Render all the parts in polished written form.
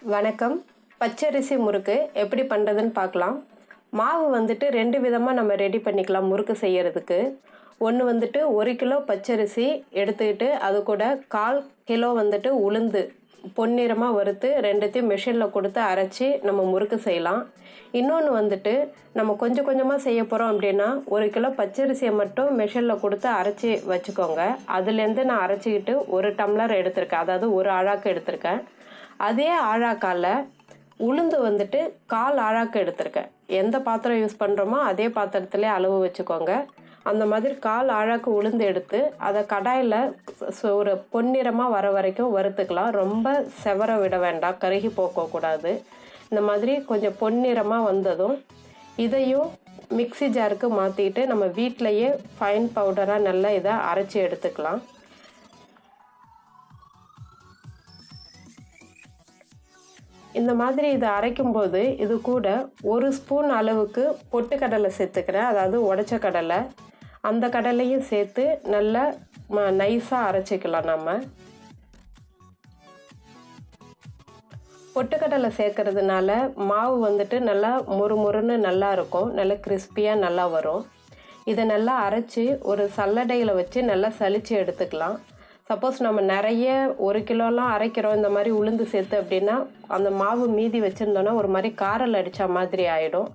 வணக்கம். பச்சரிசி முறுக்கு எப்படி பண்ணுறதுன்னு பார்க்கலாம். மாவு வந்துட்டு 2 விதமாக நம்ம ரெடி பண்ணிக்கலாம் முறுக்கு செய்கிறதுக்கு. ஒன்று வந்துட்டு 1 கிலோ பச்சரிசி எடுத்துக்கிட்டு அது கூட 1/4 கிலோ வந்துட்டு உளுந்து பொன்னிறமாக வறுத்து ரெண்டுத்தையும் மிஷினில் கொடுத்து அரைச்சி நம்ம முறுக்கு செய்யலாம். இன்னொன்று வந்துட்டு நம்ம கொஞ்சம் கொஞ்சமாக செய்ய போகிறோம் அப்படின்னா 1 கிலோ பச்சரிசியை மட்டும் மிஷினில் கொடுத்து அரைச்சி வச்சுக்கோங்க. அதுலேருந்து நான் அரைச்சிக்கிட்டு 1 டம்ளர் எடுத்திருக்கேன், அதாவது 1 ஆழாக்கு எடுத்திருக்கேன். அதே ஆழாக்கால உளுந்து வந்துட்டு 1/4 ஆழாக்கு எடுத்திருக்கேன். எந்த பாத்திரம் யூஸ் பண்ணுறோமோ அதே பாத்திரத்திலே அளவு வச்சுக்கோங்க. அந்த மாதிரி 1/4 ஆழாக்கு உளுந்து எடுத்து அதை கடாயில் ஒரு பொன்னிறமாக வர வரைக்கும் வறுத்துக்கலாம். ரொம்ப செவர விட வேண்டாம், கருகி போக்கக்கூடாது. இந்த மாதிரி கொஞ்சம் பொன்னிறமாக வந்ததும் இதையும் மிக்சி ஜாருக்கு மாற்றிக்கிட்டு நம்ம வீட்டிலையே ஃபைன் பவுடராக நல்லா இதை அரைச்சி எடுத்துக்கலாம். இந்த மாதிரி இதை அரைக்கும்போது இது கூட 1 ஸ்பூன் அளவுக்கு பொட்டு கடலை சேர்த்துக்கிறேன், அதாவது உடைச்ச கடலை. அந்த கடலையும் சேர்த்து நல்லா நைஸாக அரைச்சிக்கலாம். நம்ம பொட்டுக்கடலை சேர்க்கறதுனால மாவு வந்துட்டு நல்லா முறுமுறுன்னு நல்லா இருக்கும், நல்லா கிறிஸ்பியாக நல்லா வரும். இதை நல்லா அரைச்சி ஒரு சல்லடையில் வச்சு நல்லா சலித்து எடுத்துக்கலாம். சப்போஸ் நம்ம நிறைய 1 கிலோலாம் அரைக்கிறோம் இந்த மாதிரி உளுந்து சேர்த்து அப்படின்னா அந்த மாவு மீதி வச்சுருந்தோன்னா ஒரு மாதிரி காரல் அடித்த மாதிரி ஆகிடும்.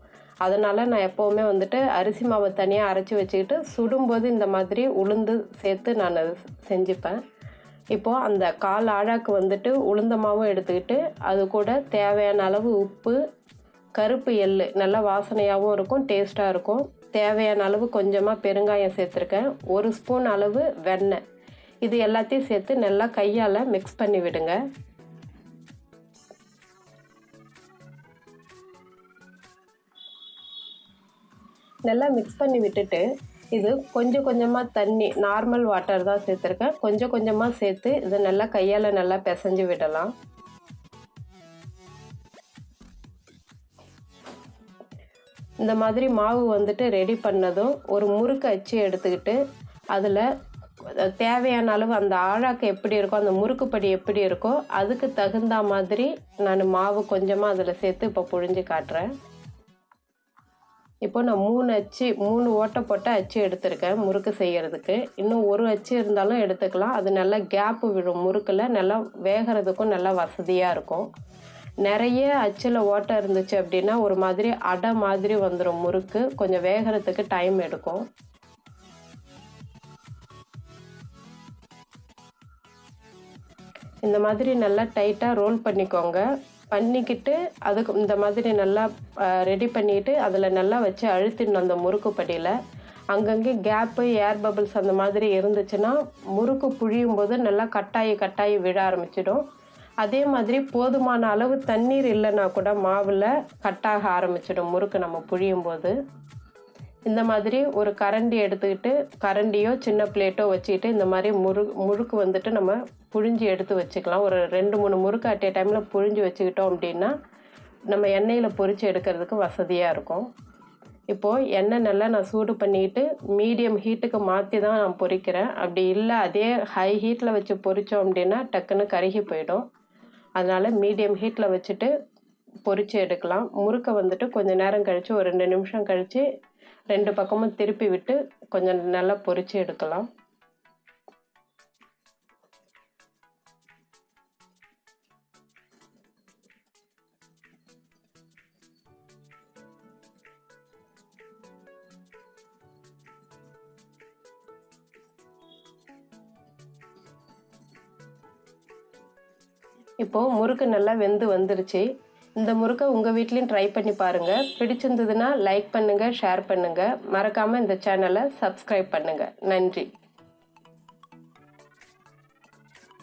அதனால் நான் எப்போவுமே வந்துட்டு அரிசி மாவை தனியாக அரைச்சி வச்சுக்கிட்டு சுடும்போது இந்த மாதிரி உளுந்து சேர்த்து நான் செஞ்சுப்பேன். இப்போது அந்த 1/4 ஆழாக்கு வந்துட்டு உளுந்த மாவும் எடுத்துக்கிட்டு அது கூட தேவையான அளவு உப்பு, கருப்பு எள்ளு நல்லா வாசனையாகவும் இருக்கும், டேஸ்ட்டாக இருக்கும். தேவையான அளவு கொஞ்சமாக பெருங்காயம் சேர்த்துருக்கேன், 1 ஸ்பூன் அளவு வெண்ணெய். இது எல்லாத்தையும் சேர்த்து நல்லா கையால் மிக்ஸ் பண்ணி விடுங்க. நல்லா மிக்ஸ் பண்ணி விட்டுட்டு இது கொஞ்சம் கொஞ்சமாக தண்ணி, நார்மல் வாட்டர் தான் சேர்த்துருக்கேன், கொஞ்சம் கொஞ்சமாக சேர்த்து இதை நல்லா கையால் நல்லா பிசைஞ்சு விடலாம். இந்த மாதிரி மாவு வந்துட்டு ரெடி பண்ணதும் ஒரு முறுக்கு அச்சு எடுத்துக்கிட்டு அதில் தேவையான அளவு அந்த ஆழாக்கு எப்படி இருக்கோ, அந்த முறுக்குப்படி எப்படி இருக்கோ அதுக்கு தகுந்த மாதிரி நான் மாவு கொஞ்சமாக அதில் சேர்த்து இப்போ புழிஞ்சு காட்டுறேன். இப்போ நான் 3 ஓட்டை போட்ட அச்சு எடுத்திருக்கேன் முறுக்கு செய்கிறதுக்கு. இன்னும் 1 அச்சு இருந்தாலும் எடுத்துக்கலாம். அது நல்லா கேப்பு விடும், முறுக்கில் நல்லா வேகிறதுக்கும் நல்லா வசதியாக இருக்கும். நிறைய அச்சில் ஓட்டை இருந்துச்சு அப்படின்னா ஒரு மாதிரி அடை மாதிரி வந்துடும் முறுக்கு, கொஞ்சம் வேகிறதுக்கு டைம் எடுக்கும். இந்த மாதிரி நல்லா டைட்டாக ரோல் பண்ணிக்கோங்க. பண்ணிக்கிட்டு அதுக்கு இந்த மாதிரி நல்லா ரெடி பண்ணிவிட்டு அதில் நல்லா வச்சு அழுத்திடணும் அந்த முறுக்கு படியில். அங்கங்கே கேப்பு, ஏர் பபிள்ஸ் அந்த மாதிரி இருந்துச்சுன்னா முறுக்கு புழியும் போது நல்லா கட்டாயி விழ ஆரம்பிச்சிடும். அதே மாதிரி போதுமான அளவு தண்ணீர் இல்லைன்னா கூட மாவில் கட்டாக ஆரம்பிச்சிடும் முறுக்கு நம்ம புழியும் போது. இந்த மாதிரி ஒரு கரண்டி எடுத்துக்கிட்டு, கரண்டியோ சின்ன பிளேட்டோ வச்சுக்கிட்டு இந்த மாதிரி முறுக்கு வந்துட்டு நம்ம புழிஞ்சு எடுத்து வச்சுக்கலாம். ஒரு 2-3 முறுக்கு அட் டைமில் புழிஞ்சு வச்சுக்கிட்டோம் அப்படின்னா நம்ம எண்ணெயில் பொரித்து எடுக்கிறதுக்கு வசதியாக இருக்கும். இப்போது எண்ணெய் நல்லா நான் சூடு பண்ணிக்கிட்டு மீடியம் ஹீட்டுக்கு மாற்றி தான் நான் பொரிக்கிறேன். அப்படி இல்லை அதே ஹை ஹீட்டில் வச்சு பொரித்தோம் அப்படின்னா டக்குன்னு கருகி போயிடும். அதனால் மீடியம் ஹீட்டில் வச்சுட்டு பொரித்து எடுக்கலாம். முறுக்கை வந்துட்டு கொஞ்சம் நேரம் கழித்து ஒரு 2 நிமிஷம் கழித்து 2 பக்கமும் திருப்பி விட்டு கொஞ்சம் நல்லா பொரித்து எடுக்கலாம். இப்போது முறுக்கு நல்லா வெந்து வந்துருச்சு. இந்த முறுக்கை உங்கள் வீட்லேயும் ட்ரை பண்ணி பாருங்கள். பிடிச்சிருந்ததுன்னா லைக் பண்ணுங்கள், ஷேர் பண்ணுங்கள். மறக்காமல் இந்த சேனலை சப்ஸ்கிரைப் பண்ணுங்கள். நன்றி.